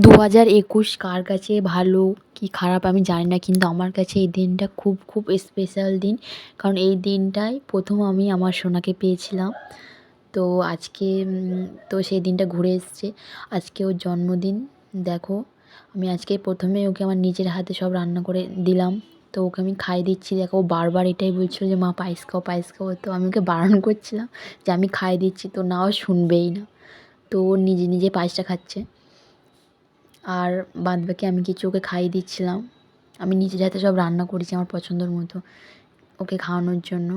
2021 কার কাছে ভালো কি খারাপ আমি জানি না, কিন্তু আমার কাছে এই দিনটা খুব খুব স্পেশাল দিন। কারণ এই দিনটায় প্রথম আমি আমার সোনাকে পেয়েছিলাম। তো আজকে তো সেই দিনটা ঘুরে এসছে। আজকে ওর জন্মদিন। দেখো, আমি আজকে প্রথমে ওকে আমার নিজের হাতে সব রান্না করে দিলাম। তো ওকে আমি খাইয়ে দিচ্ছি। দেখো, ও বারবার এটাই বলছিল যে মা পায়েস খাও, পায়েস খাও। তো আমি ওকে বারণ করছিলাম যে আমি খাইয়ে দিচ্ছি, তো না, ও শুনবেই না। তো ও নিজে নিজে পায়েসটা খাচ্ছে, আর বাদবাকি আমি কিছু ওকে খাইয়ে দিচ্ছিলাম। আমি নিজের হাতে সব রান্না করেছি আমার পছন্দের মতো ওকে খাওয়ানোর জন্য।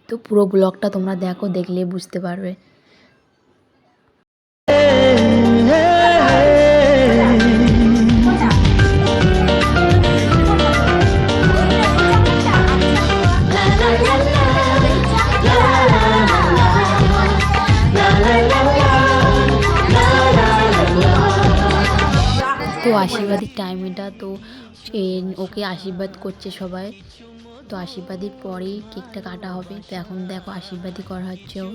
তো পুরো ব্লগটা তোমরা দেখো, দেখলে বুঝতে পারবে। তো আশীর্বাদের টাইম এটা। তো ওকে আশীর্বাদ করছে সবাই। তো আশীর্বাদের পরেই কেকটা কাটা হবে। তো এখন দেখো আশীর্বাদই করা হচ্ছে ও।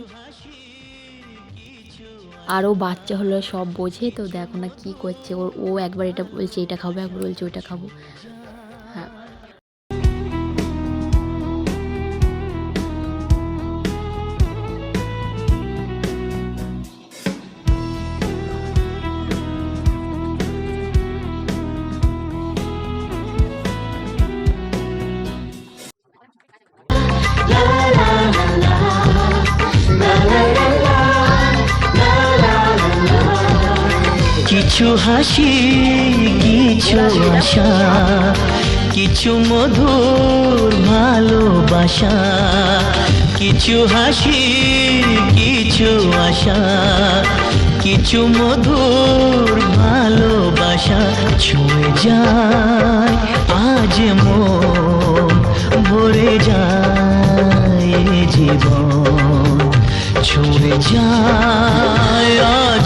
আর ও বাচ্চা হলো, সব বোঝে। তো দেখো না কি করছে, ও একবার এটা বলছে এটা খাবো, একবার বলছে ওইটা খাবো। হ্যাঁ। কিছু হাসি, কিছু আশা, কিছু মধুর ভালোবাসা। কিছু হাসি, কিছু আশা, কিছু মধুর ভালোবাসা। ছুঁয়ে যায় আজ মন, ভরে যায় জীবন। ছুঁয়ে যায়